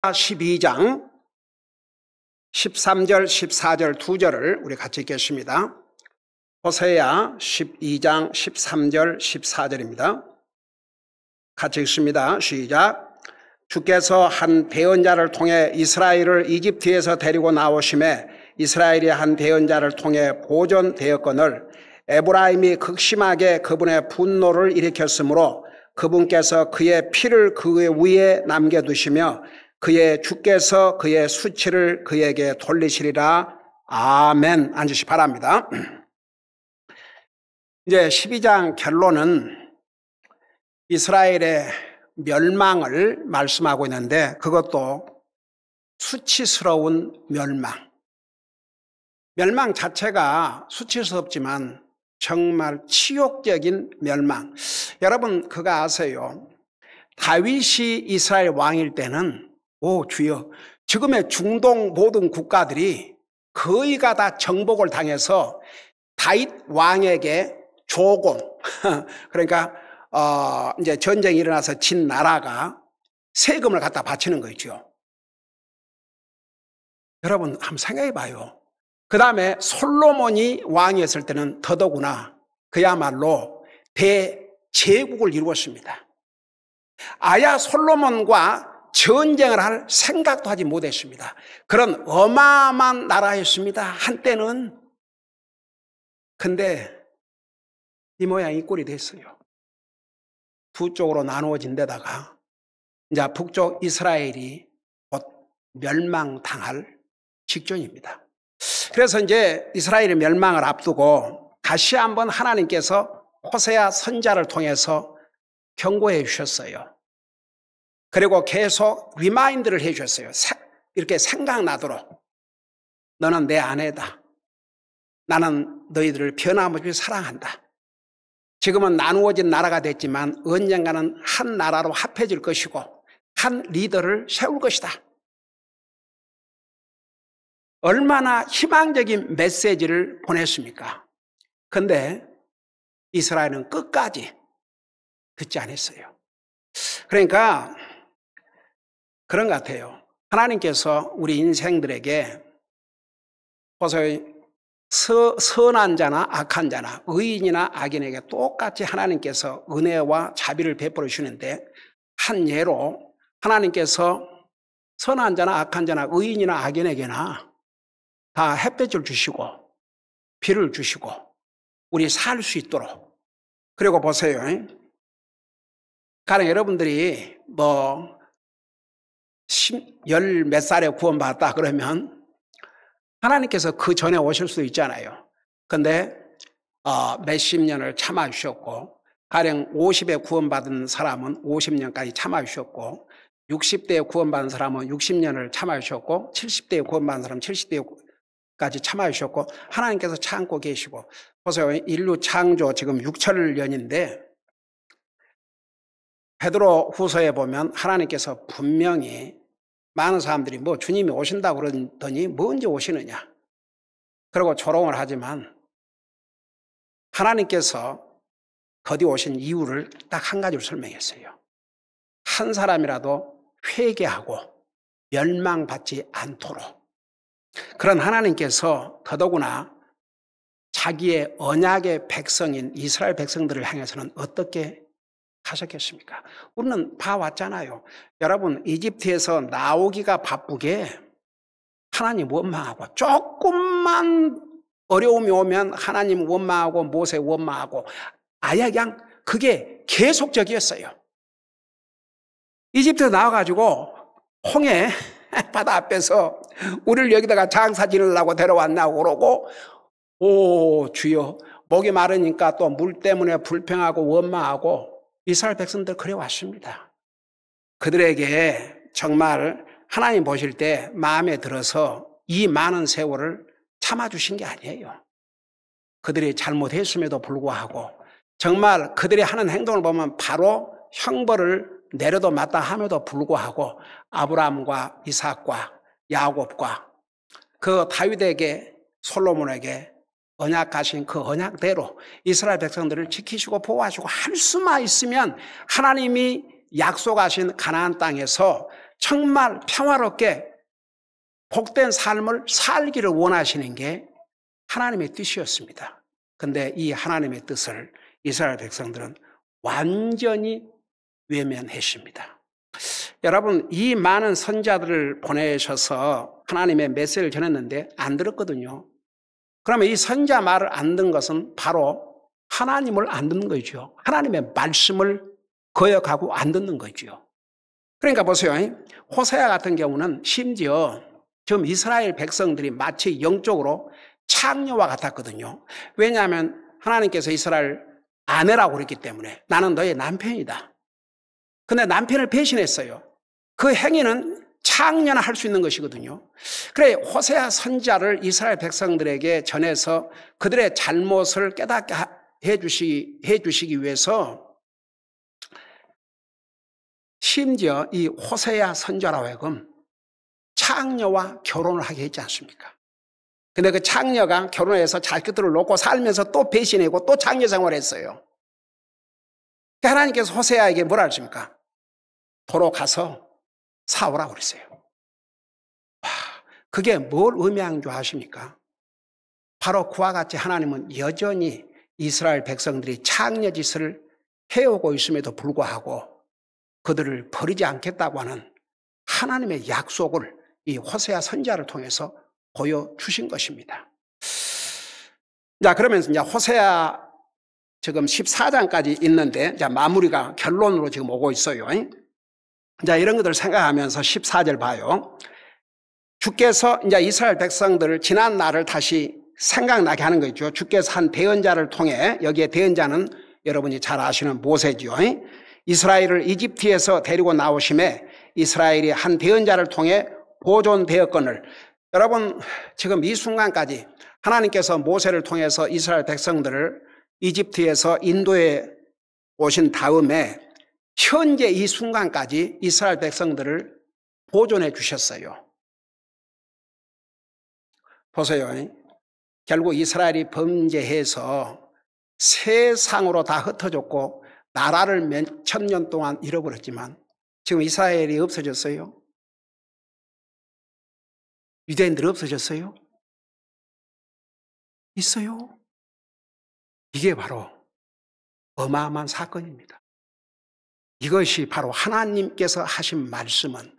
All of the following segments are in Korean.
12장 13절 14절 두 절을 우리 같이 읽겠습니다. 호세아 12장 13절 14절입니다. 같이 읽습니다. 시작. 주께서 한 대언자를 통해 이스라엘을 이집트에서 데리고 나오심에 이스라엘이 한 대언자를 통해 보존되었거늘 에브라임이 극심하게 그분의 분노를 일으켰으므로 그분께서 그의 피를 그 위에 남겨두시며 그의 주께서 그의 수치를 그에게 돌리시리라. 아멘. 앉으시 바랍니다. 이제 12장 결론은 이스라엘의 멸망을 말씀하고 있는데 그것도 수치스러운 멸망. 멸망 자체가 수치스럽지만 정말 치욕적인 멸망. 여러분 그거 아세요? 다윗이 이스라엘 왕일 때는 오 주여, 지금의 중동 모든 국가들이 거의가 다 정복을 당해서 다윗 왕에게 조공, 그러니까 이제 전쟁이 일어나서 진 나라가 세금을 갖다 바치는 거죠. 여러분 한번 생각해 봐요. 그 다음에 솔로몬이 왕이었을 때는 더더구나 그야말로 대제국을 이루었습니다. 아야 솔로몬과 전쟁을 할 생각도 하지 못했습니다. 그런 어마어마한 나라였습니다. 한때는. 근데 이 모양 이 꼴이 됐어요. 두 쪽으로 나누어진 데다가 이제 북쪽 이스라엘이 곧 멸망당할 직전입니다. 그래서 이제 이스라엘의 멸망을 앞두고 다시 한번 하나님께서 호세아 선지자를 통해서 경고해 주셨어요. 그리고 계속 리마인드를 해 주셨어요. 이렇게 생각나도록. 너는 내 아내다. 나는 너희들을 변함없이 사랑한다. 지금은 나누어진 나라가 됐지만 언젠가는 한 나라로 합해질 것이고 한 리더를 세울 것이다. 얼마나 희망적인 메시지를 보냈습니까? 그런데 이스라엘은 끝까지 듣지 않았어요. 그러니까 그런 것 같아요. 하나님께서 우리 인생들에게 선한 자나 악한 자나 의인이나 악인에게 똑같이 하나님께서 은혜와 자비를 베풀어 주시는데 한 예로 하나님께서 선한 자나 악한 자나 의인이나 악인에게나 다 햇볕을 주시고 비를 주시고 우리 살 수 있도록. 그리고 보세요. 가령 여러분들이 열 몇 살에 구원받았다 그러면 하나님께서 그 전에 오실 수도 있잖아요. 근데 몇십 년을 참아주셨고 가령 50에 구원받은 사람은 50년까지 참아주셨고 60대에 구원받은 사람은 60년을 참아주셨고 70대에 구원받은 사람은 70대까지 참아주셨고 하나님께서 참고 계시고. 보세요. 인류 창조 지금 6천년인데 베드로 후서에 보면 하나님께서 분명히 많은 사람들이 주님이 오신다고 그러더니 언제 오시느냐. 그리고 조롱을 하지만 하나님께서 거디 오신 이유를 딱 한 가지로 설명했어요. 한 사람이라도 회개하고 멸망받지 않도록. 그런 하나님께서 더더구나 자기의 언약의 백성인 이스라엘 백성들을 향해서는 어떻게 하셨겠습니까? 우리는 봐왔잖아요. 여러분 이집트에서 나오기가 바쁘게 하나님 원망하고 조금만 어려움이 오면 하나님 원망하고 모세 원망하고 아예 그냥 그게 계속적이었어요. 이집트에 나와가지고 홍해 바다 앞에서 우리를 여기다가 장사 지으려고 데려왔냐고 그러고 오 주여 목이 마르니까 또 물 때문에 불평하고 원망하고 이스라엘 백성들 그래 왔습니다. 그들에게 정말 하나님 보실 때 마음에 들어서 이 많은 세월을 참아주신 게 아니에요. 그들이 잘못했음에도 불구하고 정말 그들이 하는 행동을 보면 바로 형벌을 내려도 마땅함에도 불구하고 아브라함과 이삭과 야곱과 그 다윗에게 솔로몬에게 언약하신 그 언약대로 이스라엘 백성들을 지키시고 보호하시고 할 수만 있으면 하나님이 약속하신 가나안 땅에서 정말 평화롭게 복된 삶을 살기를 원하시는 게 하나님의 뜻이었습니다. 근데 이 하나님의 뜻을 이스라엘 백성들은 완전히 외면했습니다. 여러분, 이 많은 선자들을 보내셔서 하나님의 메시지를 전했는데 안 들었거든요. 그러면 이 선자 말을 안 듣는 것은 바로 하나님을 안 듣는 거죠. 하나님의 말씀을 거역하고 안 듣는 거죠. 그러니까 보세요. 호세아 같은 경우는 심지어 지금 이스라엘 백성들이 마치 영적으로 창녀와 같았거든요. 왜냐하면 하나님께서 이스라엘 아내라고 그랬기 때문에 나는 너의 남편이다. 근데 남편을 배신했어요. 그 행위는 창녀나 할 수 있는 것이거든요. 그래 호세아 선자를 이스라엘 백성들에게 전해서 그들의 잘못을 깨닫게 해주시기 위해서 심지어 이 호세아 선자라고 하여금 창녀와 결혼을 하게 했지 않습니까? 근데 그 창녀가 결혼해서 자식들을 놓고 살면서 또 배신하고 또 창녀 생활을 했어요. 하나님께서 호세아에게 뭐라 하십니까? 도로 가서 사오라고 그랬어요. 와, 그게 뭘 의미하는 줄 아십니까? 바로 그와 같이 하나님은 여전히 이스라엘 백성들이 창녀 짓을 해오고 있음에도 불구하고 그들을 버리지 않겠다고 하는 하나님의 약속을 이 호세아 선지자를 통해서 보여주신 것입니다. 자, 그러면 이제 호세아 지금 14장까지 있는데, 자, 마무리가 결론으로 지금 오고 있어요. 자, 이런 것들을 생각하면서 14절 봐요. 주께서 이제 이스라엘 백성들을 지난 날을 다시 생각나게 하는 거죠. 주께서 한 대언자를 통해, 여기에 대언자는 여러분이 잘 아시는 모세죠. 이스라엘을 이집트에서 데리고 나오심에 이스라엘이 한 대언자를 통해 보존되었거늘. 여러분, 지금 이 순간까지 하나님께서 모세를 통해서 이스라엘 백성들을 이집트에서 인도에 오신 다음에 현재 이 순간까지 이스라엘 백성들을 보존해 주셨어요. 보세요. 결국 이스라엘이 범죄해서 세상으로 다 흩어졌고 나라를 몇 천 년 동안 잃어버렸지만 지금 이스라엘이 없어졌어요? 유대인들 없어졌어요? 있어요. 이게 바로 어마어마한 사건입니다. 이것이 바로 하나님께서 하신 말씀은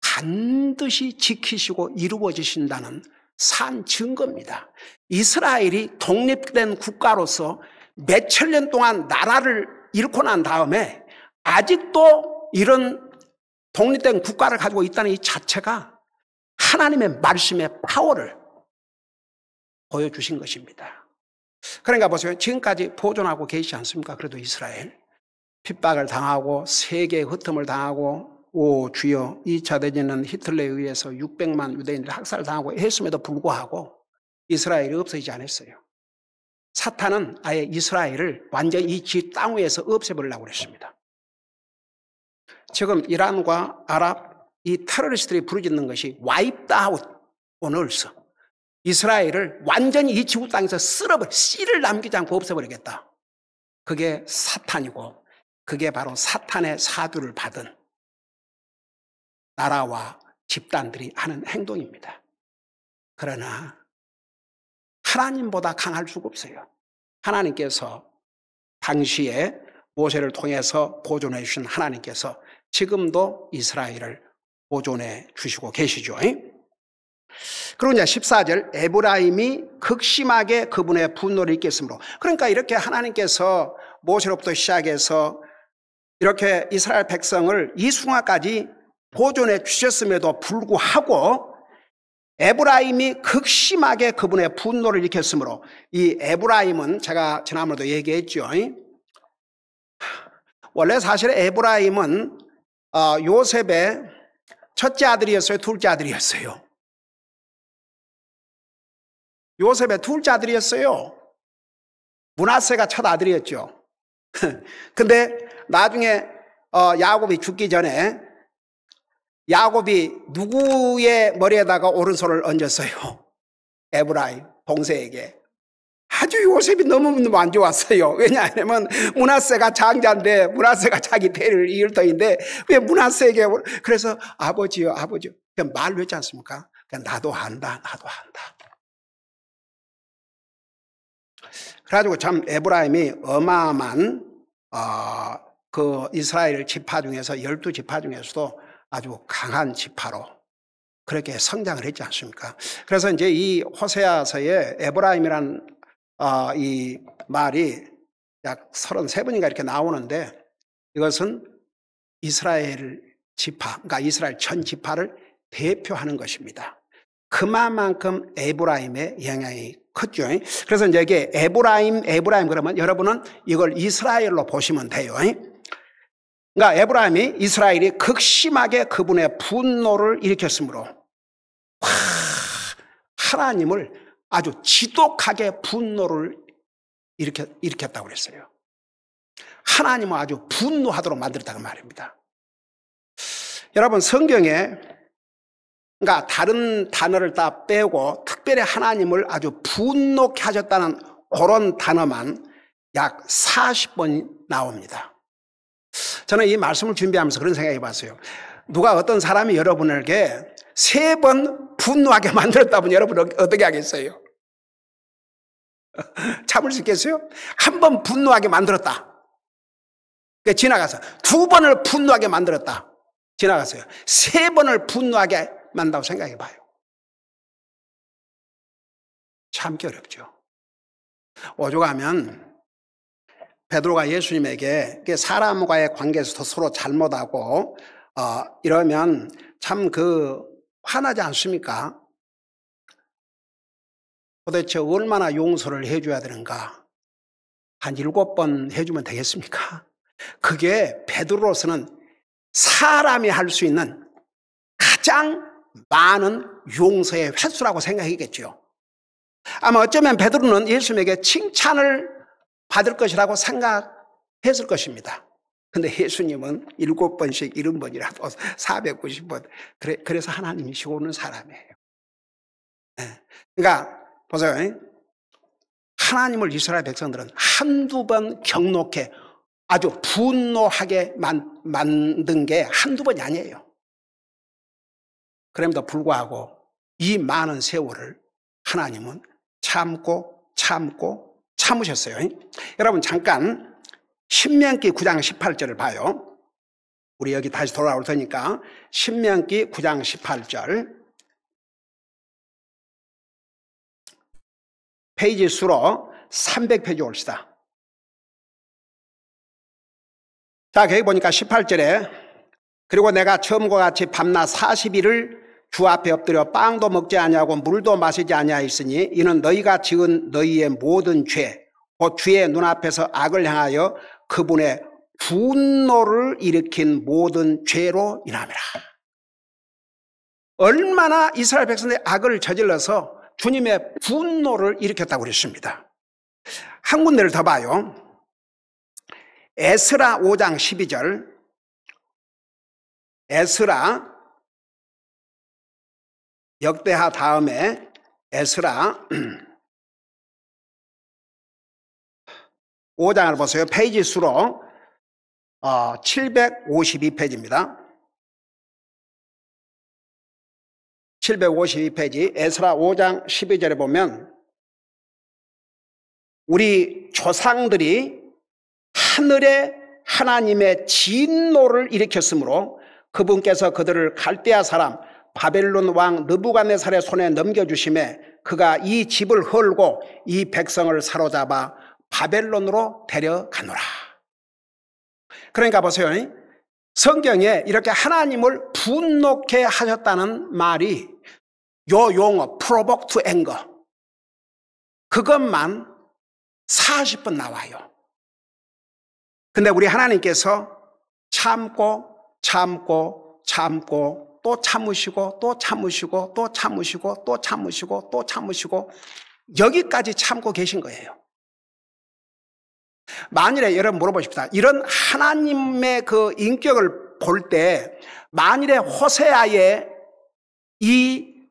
반드시 지키시고 이루어지신다는 산 증거입니다. 이스라엘이 독립된 국가로서 몇천 년 동안 나라를 잃고 난 다음에 아직도 이런 독립된 국가를 가지고 있다는 이 자체가 하나님의 말씀의 파워를 보여주신 것입니다. 그러니까 보세요. 지금까지 보존하고 계시지 않습니까? 그래도 이스라엘 핍박을 당하고 세계의 흩음을 당하고 오 주여 2차 대전은 히틀러에 의해서 600만 유대인들이 학살당하고 했음에도 불구하고 이스라엘이 없어지지 않았어요. 사탄은 아예 이스라엘을 완전히 이 지 땅 위에서 없애버리려고 했습니다. 지금 이란과 아랍 이 테러리스트들이 부르짖는 것이 wiped out on earth. 이스라엘을 완전히 이 지구 땅에서 쓸어버려 씨를 남기지 않고 없애버리겠다. 그게 사탄이고 그게 바로 사탄의 사주를 받은 나라와 집단들이 하는 행동입니다. 그러나 하나님보다 강할 수가 없어요. 하나님께서 당시에 모세를 통해서 보존해 주신 하나님께서 지금도 이스라엘을 보존해 주시고 계시죠. 그리고 이제 14절 에브라임이 극심하게 그분의 분노를 일으켰으므로, 그러니까 이렇게 하나님께서 모세로부터 시작해서 이렇게 이스라엘 백성을 이 순간까지 보존해 주셨음에도 불구하고 에브라임이 극심하게 그분의 분노를 일으켰으므로, 이 에브라임은 제가 지난번에도 얘기했죠. 원래 사실 에브라임은 요셉의 첫째 아들이었어요? 둘째 아들이었어요? 요셉의 둘째 아들이었어요. 므낫세가 첫 아들이었죠. 근데 나중에 야곱이 죽기 전에 야곱이 누구의 머리에다가 오른손을 얹었어요? 에브라임 동생에게. 아주 요셉이 너무너무 안 좋았어요. 왜냐하면 므낫세가 장자인데 므낫세가 자기 대를 이을 터인데 왜 므낫세에게 그래서 아버지요 아버지요 그냥 말로 했지 않습니까? 그냥 나도 한다 나도 한다. 그래가지고 참 에브라임이 어마어마한 그 이스라엘 지파 중에서 12지파 중에서도 아주 강한 지파로 그렇게 성장을 했지 않습니까? 그래서 이제 이 호세아서에 에브라임이란 이 말이 약 33번인가 이렇게 나오는데 이것은 이스라엘 지파, 그러니까 이스라엘 전 지파를 대표하는 것입니다. 그만큼 에브라임의 영향이 컸죠. 그래서 이제 이게 에브라임 그러면 여러분은 이걸 이스라엘로 보시면 돼요. 그러니까 에브라임이 이스라엘이 극심하게 그분의 분노를 일으켰으므로 하나님을 아주 지독하게 분노를 일으켰다고 그랬어요. 하나님을 아주 분노하도록 만들었다는 말입니다. 여러분 성경에 그러니까 다른 단어를 다 빼고 특별히 하나님을 아주 분노케 하셨다는 그런 단어만 약 40번 나옵니다. 저는 이 말씀을 준비하면서 그런 생각해 봤어요. 누가 어떤 사람이 여러분에게 3번 분노하게 만들었다면 여러분은 어떻게 하겠어요? 참을 수 있겠어요? 한 번 분노하게 만들었다. 지나가서 2번을 분노하게 만들었다. 지나갔어요. 3번을 분노하게 만든다고 생각해 봐요. 참기 어렵죠. 오죽하면 베드로가 예수님에게 사람과의 관계에서 서로 잘못하고 이러면 참 화나지 않습니까? 도대체 얼마나 용서를 해줘야 되는가? 한 7번 해주면 되겠습니까? 그게 베드로로서는 사람이 할 수 있는 가장 많은 용서의 횟수라고 생각했겠죠. 아마 어쩌면 베드로는 예수님에게 칭찬을 받을 것이라고 생각했을 것입니다. 근데 예수님은 7번씩 70번이라도 490번 그래서 하나님이시고 오는 사람이에요. 그러니까 보세요. 하나님을 이스라엘 백성들은 한두 번 경록해 아주 분노하게 만든 게 한두 번이 아니에요. 그럼에도 불구하고 이 많은 세월을 하나님은 참으셨어요. 여러분 잠깐 신명기 9장 18절을 봐요. 우리 여기 다시 돌아올 테니까 신명기 9장 18절 페이지 수로 300페이지 옵시다. 자, 거기 보니까 18절에 그리고 내가 처음과 같이 밤낮 40일을 주 앞에 엎드려 빵도 먹지 아니하고 물도 마시지 아니하였으니 이는 너희가 지은 너희의 모든 죄, 곧 주의 눈앞에서 악을 행하여 그분의 분노를 일으킨 모든 죄로 인함이라. 얼마나 이스라엘 백성들이 악을 저질러서 주님의 분노를 일으켰다고 그랬습니다. 한 군데를 더 봐요. 에스라 5장 12절. 에스라 역대하 다음에 에스라 5장을 보세요. 페이지 수로 752페이지입니다. 752페이지 에스라 5장 12절에 보면 우리 조상들이 하늘에 하나님의 진노를 일으켰으므로 그분께서 그들을 갈대아 사람 바벨론 왕 느부갓네살의 손에 넘겨주심에 그가 이 집을 헐고 이 백성을 사로잡아 바벨론으로 데려가노라. 그러니까 보세요. 성경에 이렇게 하나님을 분노케 하셨다는 말이 요 용어 provoke to anger 그것만 40번 나와요. 근데 우리 하나님께서 참고 또 참으시고 또 참으시고 또 참으시고 또 참으시고 또 참으시고 여기까지 참고 계신 거예요. 만일에 여러분 물어보십시다. 이런 하나님의 그 인격을 볼 때 만일에 호세아의 이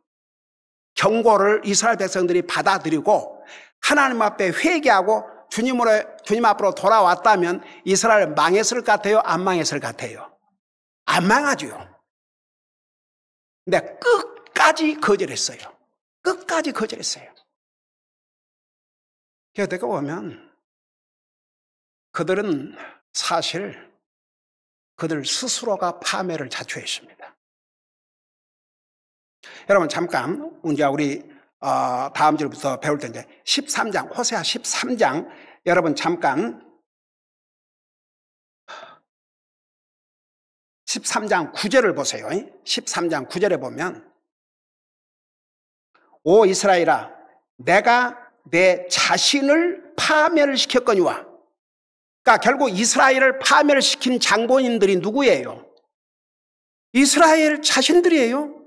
경고를 이스라엘 백성들이 받아들이고 하나님 앞에 회개하고 주님 앞으로 돌아왔다면 이스라엘 망했을 것 같아요? 안 망했을 것 같아요? 안 망하죠. 근데 끝까지 거절했어요. 끝까지 거절했어요. 그래서 내가 보면 그들은 사실 그들 스스로가 파멸을 자초했습니다. 여러분 잠깐 이제 우리 다음 절부터 배울 때 이제 13장 호세아 13장 여러분 잠깐 13장 9절을 보세요. 13장 9절에 보면 오 이스라엘아 내가 내 자신을 파멸시켰거니와 그러니까 결국 이스라엘을 파멸시킨 장본인들이 누구예요? 이스라엘 자신들이에요.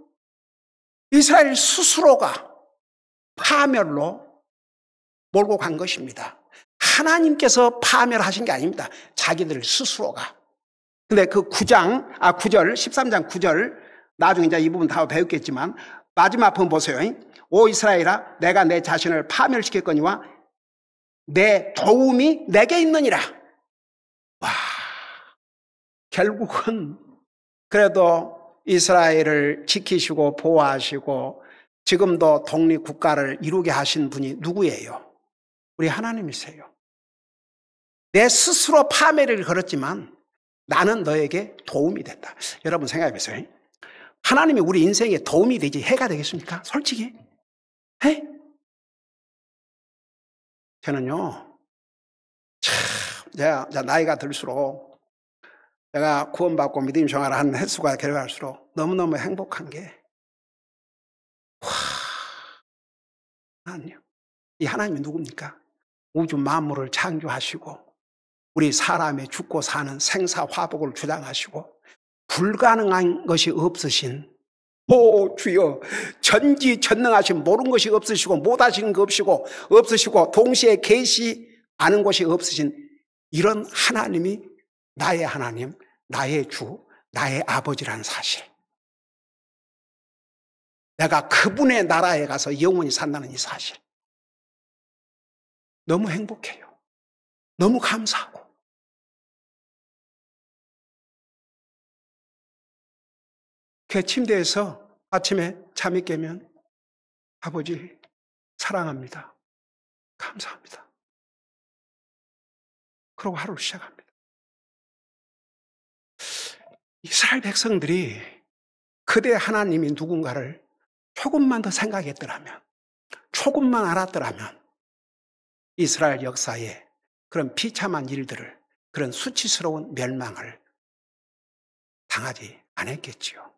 이스라엘 스스로가 파멸로 몰고 간 것입니다. 하나님께서 파멸하신 게 아닙니다. 자기들 스스로가. 근데 그 9절, 13장 9절, 나중에 이제 이 부분 다 배웠겠지만, 마지막 부분 보세요. 오 이스라엘아, 내가 내 자신을 파멸시켰거니와 내 도움이 내게 있느니라. 와, 결국은 그래도 이스라엘을 지키시고 보호하시고 지금도 독립국가를 이루게 하신 분이 누구예요? 우리 하나님이세요. 내 스스로 파멸을 걸었지만 나는 너에게 도움이 됐다. 여러분 생각해 보세요. 하나님이 우리 인생에 도움이 되지 해가 되겠습니까? 솔직히. 해? 저는요, 제가 나이가 들수록 내가 구원받고 믿음 생활을 하는 횟수가 결과할수록 너무너무 행복한 게 하나님, 이 하나님이 누굽니까? 우주 만물을 창조하시고 우리 사람의 죽고 사는 생사화복을 주장하시고 불가능한 것이 없으신 오 주여 전지전능하신 모르는 것이 없으시고 못하시는 것 없으시고 동시에 계시 아는 것이 없으신 이런 하나님이 나의 하나님, 나의 주, 나의 아버지라는 사실. 내가 그분의 나라에 가서 영원히 산다는 이 사실. 너무 행복해요. 너무 감사하고. 그 침대에서 아침에 잠이 깨면 아버지 사랑합니다. 감사합니다. 그러고 하루를 시작합니다. 이스라엘 백성들이 그대 하나님이 누군가를 조금만 더 생각했더라면, 조금만 알았더라면 이스라엘 역사에 그런 비참한 일들을, 그런 수치스러운 멸망을 당하지 않았겠지요.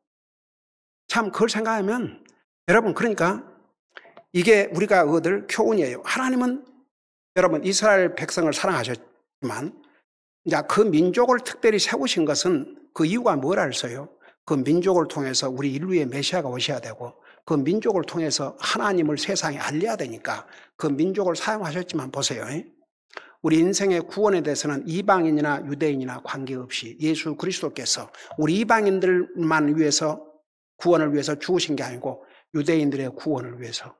참 그걸 생각하면 여러분 그러니까 이게 우리가 얻을 교훈이에요. 하나님은 여러분 이스라엘 백성을 사랑하셨지만 이제 그 민족을 특별히 세우신 것은 그 이유가 뭐라 했어요? 그 민족을 통해서 우리 인류의 메시아가 오셔야 되고 그 민족을 통해서 하나님을 세상에 알려야 되니까 그 민족을 사용하셨지만 보세요. 우리 인생의 구원에 대해서는 이방인이나 유대인이나 관계없이 예수 그리스도께서 우리 이방인들만 위해서 구원을 위해서 죽으신 게 아니고 유대인들의 구원을 위해서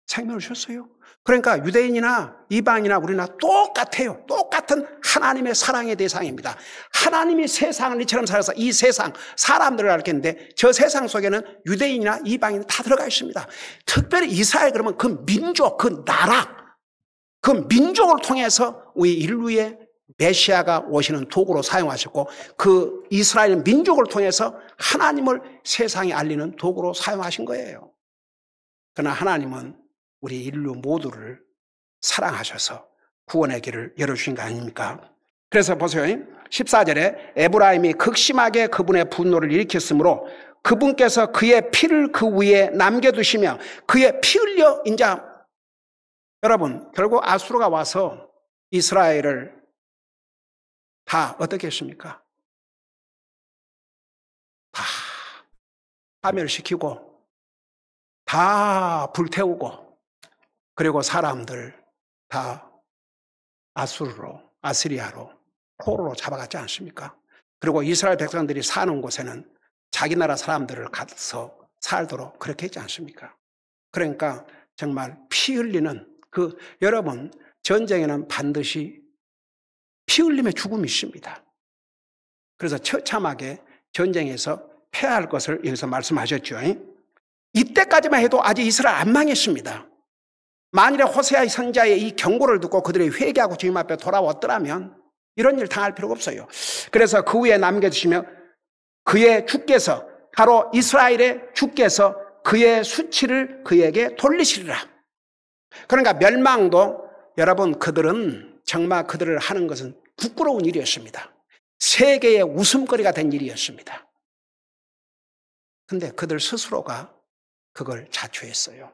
생명을 주셨어요. 그러니까 유대인이나 이방인이나 우리나 똑같아요. 똑같은 하나님의 사랑의 대상입니다. 하나님이 세상을 이처럼 살아서 이 세상 사람들을 알겠는데 저 세상 속에는 유대인이나 이방인 다 들어가 있습니다. 특별히 이스라엘 그러면 그 민족, 그 나라, 그 민족을 통해서 우리 인류의 메시아가 오시는 도구로 사용하셨고 그 이스라엘 민족을 통해서 하나님을 세상에 알리는 도구로 사용하신 거예요. 그러나 하나님은 우리 인류 모두를 사랑하셔서 구원의 길을 열어주신 거 아닙니까? 그래서 보세요. 14절에 에브라임이 극심하게 그분의 분노를 일으켰으므로 그분께서 그의 피를 그 위에 남겨두시며 그의 피 흘려 인자 여러분 결국 아수르가 와서 이스라엘을 다 어떻게 했습니까? 다 파멸시키고 다 불태우고 그리고 사람들 다 아시리아로 포로로 잡아갔지 않습니까? 그리고 이스라엘 백성들이 사는 곳에는 자기 나라 사람들을 가서 살도록 그렇게 했지 않습니까? 그러니까 정말 피 흘리는 여러분, 전쟁에는 반드시 피 흘림의 죽음이 있습니다. 그래서 처참하게 전쟁에서 패할 것을 여기서 말씀하셨죠. 이때까지만 해도 아직 이스라엘 안 망했습니다. 만일에 호세아 선지자의 이 경고를 듣고 그들이 회개하고 주님 앞에 돌아왔더라면 이런 일 당할 필요가 없어요. 그래서 그 후에 남겨주시며 그의 주께서, 바로 이스라엘의 주께서 그의 수치를 그에게 돌리시리라. 그러니까 멸망도, 여러분, 그들은 정말 그들을 하는 것은 부끄러운 일이었습니다. 세계의 웃음거리가 된 일이었습니다. 근데 그들 스스로가 그걸 자초했어요.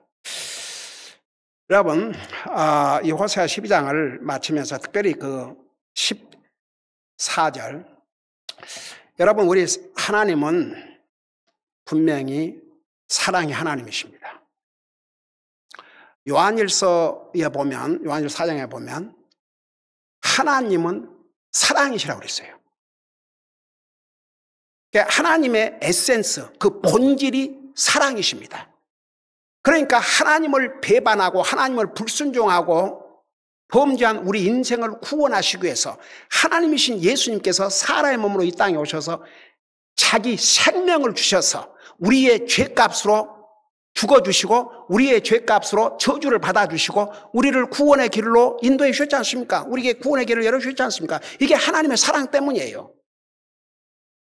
여러분, 이 호세아 12장을 마치면서 특별히 그 14절, 여러분, 우리 하나님은 분명히 사랑의 하나님이십니다. 요한일서에 보면, 요한일서 4장에 보면 하나님은 사랑이시라고 그랬어요. 그러니까 하나님의 에센스, 그 본질이 사랑이십니다. 그러니까 하나님을 배반하고 하나님을 불순종하고 범죄한 우리 인생을 구원하시기 위해서 하나님이신 예수님께서 사람의 몸으로 이 땅에 오셔서 자기 생명을 주셔서 우리의 죄값으로 죽어주시고 우리의 죄값으로 저주를 받아주시고 우리를 구원의 길로 인도해 주셨지 않습니까? 우리에게 구원의 길을 열어주셨지 않습니까? 이게 하나님의 사랑 때문이에요.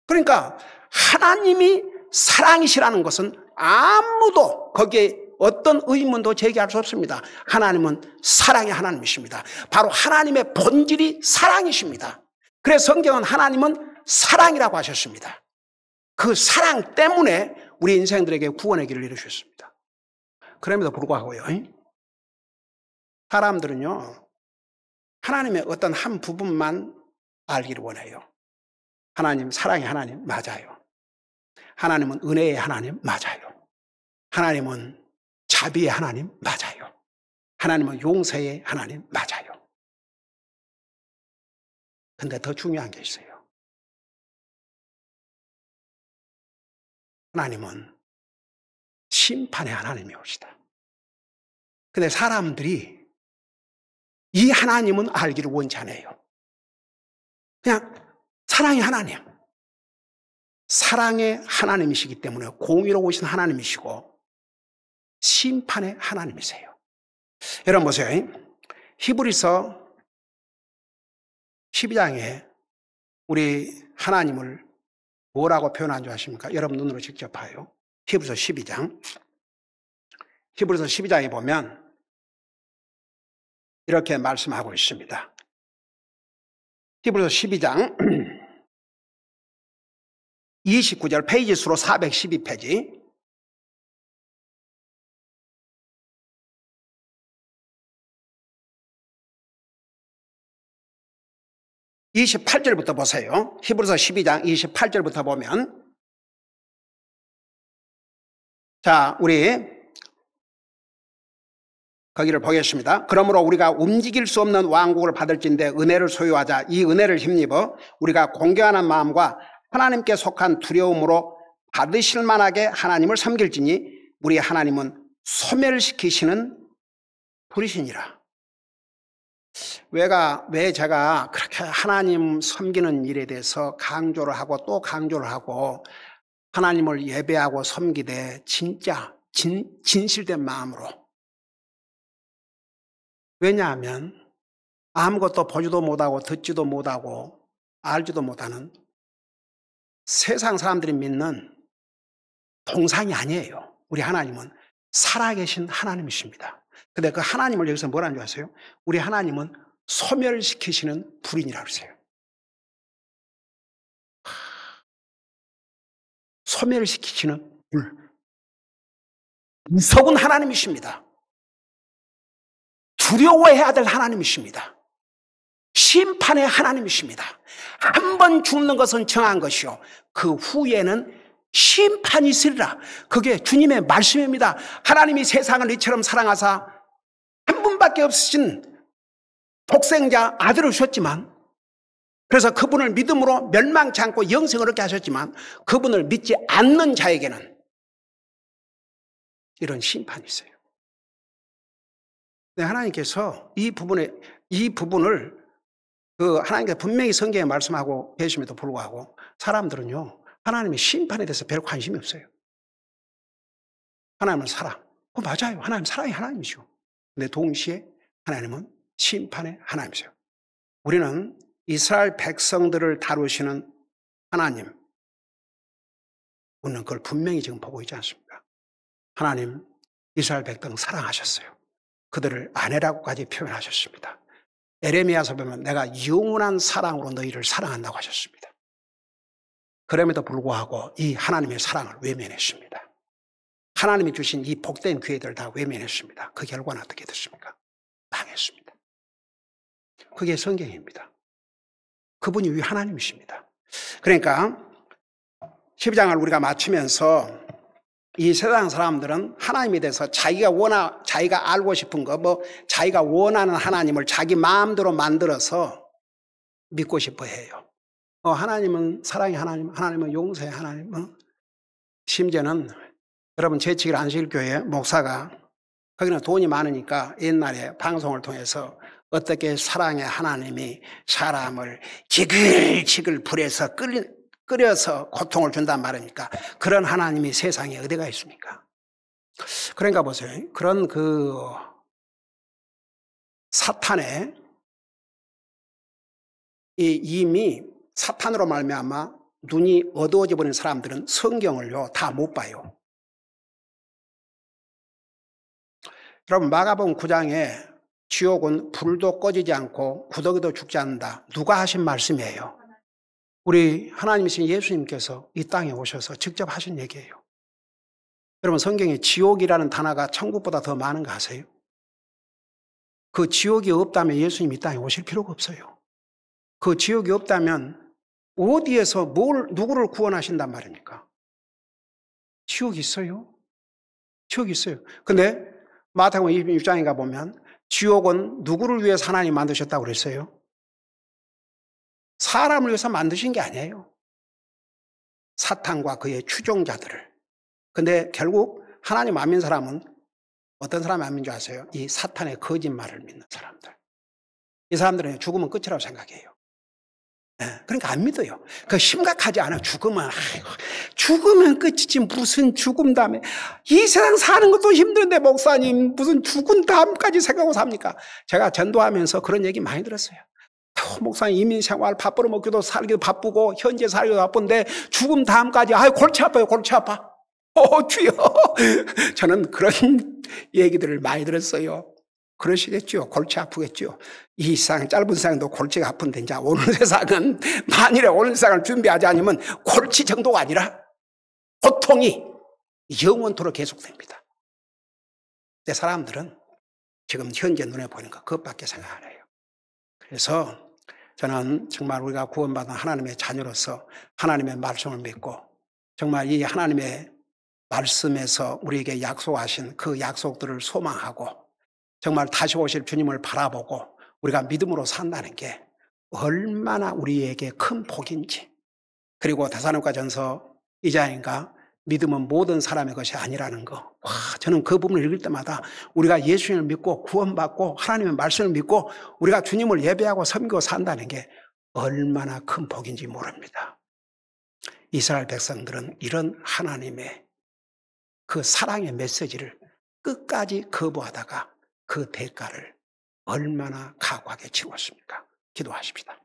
그러니까 하나님이 사랑이시라는 것은 아무도 거기에 어떤 의문도 제기할 수 없습니다. 하나님은 사랑의 하나님이십니다. 바로 하나님의 본질이 사랑이십니다. 그래서 성경은 하나님은 사랑이라고 하셨습니다. 그 사랑 때문에 우리 인생들에게 구원의 길을 이루셨습니다. 그럼에도 불구하고요, 사람들은요, 하나님의 어떤 한 부분만 알기를 원해요. 하나님, 사랑의 하나님, 맞아요. 하나님은 은혜의 하나님, 맞아요. 하나님은 자비의 하나님, 맞아요. 하나님은 용서의 하나님, 맞아요. 근데 더 중요한 게 있어요. 하나님은 심판의 하나님이 오시다. 근데 사람들이 이 하나님은 알기를 원치 않아요. 그냥 사랑의 하나님, 사랑의 하나님이시기 때문에 공의로우신 하나님이시고 심판의 하나님이세요. 여러분 보세요. 히브리서 12장에 우리 하나님을 뭐라고 표현한 줄 아십니까? 여러분 눈으로 직접 봐요. 히브리서 12장. 히브리서 12장에 보면 이렇게 말씀하고 있습니다. 히브리서 12장 29절 페이지 수로 412페이지. (28절부터) 보세요. 히브리서 12장 28절부터 보면, 자, 우리 거기를 보겠습니다. 그러므로 우리가 움직일 수 없는 왕국을 받을진대 은혜를 소유하자. 이 은혜를 힘입어 우리가 공경하는 마음과 하나님께 속한 두려움으로 받으실 만하게 하나님을 섬길지니 우리 하나님은 소멸시키시는 불이시니라. 왜 제가 그렇게 하나님 섬기는 일에 대해서 강조를 하고 또 강조를 하고 하나님을 예배하고 섬기되 진짜 진실된 마음으로. 왜냐하면 아무것도 보지도 못하고 듣지도 못하고 알지도 못하는 세상 사람들이 믿는 동상이 아니에요. 우리 하나님은 살아계신 하나님이십니다. 근데 그 하나님을 여기서 뭐라는 줄 아세요? 우리 하나님은 소멸시키시는 불인이라고 그러세요. 소멸시키시는 불. 무서운 하나님이십니다. 두려워해야 될 하나님이십니다. 심판의 하나님이십니다. 한 번 죽는 것은 정한 것이요 그 후에는 심판이 있으리라. 그게 주님의 말씀입니다. 하나님이 세상을 이처럼 사랑하사 한 분밖에 없으신 독생자 아들을 주셨지만, 그래서 그분을 믿음으로 멸망치 않고 영생을 얻게 하셨지만 그분을 믿지 않는 자에게는 이런 심판이 있어요. 네, 하나님께서 이 부분을 하나님께서 분명히 성경에 말씀하고 계심에도 불구하고 사람들은요, 하나님의 심판에 대해서 별 관심이 없어요. 하나님은 사랑. 맞아요. 하나님 사랑이 하나님이죠. 근데 동시에 하나님은 심판의 하나님이세요. 우리는 이스라엘 백성들을 다루시는 하나님, 우리는 그걸 분명히 지금 보고 있지 않습니까? 하나님 이스라엘 백성 사랑하셨어요. 그들을 아내라고까지 표현하셨습니다. 에레미야서 보면 내가 영원한 사랑으로 너희를 사랑한다고 하셨습니다. 그럼에도 불구하고 이 하나님의 사랑을 외면했습니다. 하나님이 주신 이 복된 기회들을 다 외면했습니다. 그 결과는 어떻게 됐습니까? 망했습니다. 그게 성경입니다. 그분이 위 하나님이십니다. 그러니까 12장을 우리가 마치면서 이 세상 사람들은 하나님에 대해서 자기가 알고 싶은 거, 자기가 원하는 하나님을 자기 마음대로 만들어서 믿고 싶어 해요. 하나님은 사랑의 하나님, 하나님은 용서의 하나님. 심지어는 여러분 제치길 안식일교회 목사가 거기는 돈이 많으니까 옛날에 방송을 통해서 어떻게 사랑의 하나님이 사람을 지글지글 불에서 끓여서 고통을 준단 말입니까? 그런 하나님이 세상에 어디가 있습니까? 그러니까 보세요. 그런 사탄의 이미 사탄으로 말미암아 눈이 어두워져 버린 사람들은 성경을요 다 못 봐요. 여러분 마가복음 9장에 지옥은 불도 꺼지지 않고 구더기도 죽지 않는다. 누가 하신 말씀이에요? 우리 하나님이신 예수님께서 이 땅에 오셔서 직접 하신 얘기예요. 여러분 성경에 지옥이라는 단어가 천국보다 더 많은 거 아세요? 그 지옥이 없다면 예수님 이 땅에 오실 필요가 없어요. 그 지옥이 없다면 어디에서 누구를 구원하신단 말입니까? 지옥이 있어요. 지옥이 있어요. 근데 마태복음 26장인가 보면 지옥은 누구를 위해서 하나님 만드셨다고 그랬어요? 사람을 위해서 만드신 게 아니에요. 사탄과 그의 추종자들을. 근데 결국 하나님 안 믿는 사람은 어떤 사람이 안 믿는 줄 아세요? 이 사탄의 거짓말을 믿는 사람들. 이 사람들은 죽으면 끝이라고 생각해요. 그러니까 안 믿어요. 그 심각하지 않아. 죽으면 끝이지 무슨 죽음 다음에. 이 세상 사는 것도 힘든데 목사님 무슨 죽은 다음까지 생각하고 삽니까? 제가 전도하면서 그런 얘기 많이 들었어요. 목사님 이민생활 밥벌어 먹기도 살기도 바쁘고 현재 살기도 바쁜데 죽음 다음까지 골치 아파요. 골치 아파. 주여. 저는 그런 얘기들을 많이 들었어요. 그러시겠죠. 골치 아프겠죠. 이 세상 짧은 세상도 골치가 아픈데 이제 오늘 세상은 만일에 오늘 세상을 준비하지 않으면 골치 정도가 아니라 고통이 영원토록 계속됩니다. 근데 사람들은 지금 현재 눈에 보이는 거 그것밖에 생각 안 해요. 그래서 저는 정말 우리가 구원받은 하나님의 자녀로서 하나님의 말씀을 믿고 정말 이 하나님의 말씀에서 우리에게 약속하신 그 약속들을 소망하고 정말 다시 오실 주님을 바라보고 우리가 믿음으로 산다는 게 얼마나 우리에게 큰 복인지. 그리고 데살로니가전서 2장인가 믿음은 모든 사람의 것이 아니라는 거. 저는 그 부분을 읽을 때마다 우리가 예수님을 믿고 구원받고 하나님의 말씀을 믿고 우리가 주님을 예배하고 섬기고 산다는 게 얼마나 큰 복인지 모릅니다. 이스라엘 백성들은 이런 하나님의 그 사랑의 메시지를 끝까지 거부하다가 그 대가를 얼마나 각오하게 치렀습니까? 기도하십시다.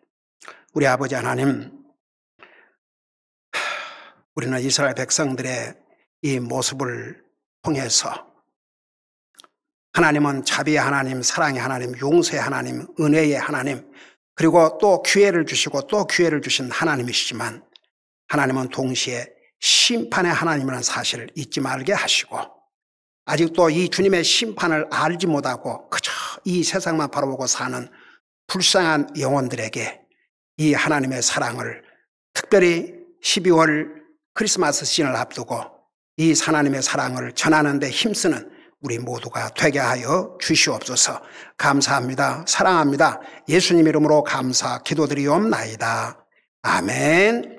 우리 아버지 하나님, 우리는 이스라엘 백성들의 이 모습을 통해서 하나님은 자비의 하나님, 사랑의 하나님, 용서의 하나님, 은혜의 하나님, 그리고 또 기회를 주시고 또 기회를 주신 하나님이시지만 하나님은 동시에 심판의 하나님이라는 사실을 잊지 말게 하시고 아직도 이 주님의 심판을 알지 못하고 그저 이 세상만 바라보고 사는 불쌍한 영혼들에게 이 하나님의 사랑을 특별히 12월 크리스마스 시즌을 앞두고 이 하나님의 사랑을 전하는 데 힘쓰는 우리 모두가 되게 하여 주시옵소서. 감사합니다. 사랑합니다. 예수님 이름으로 감사 기도드리옵나이다. 아멘.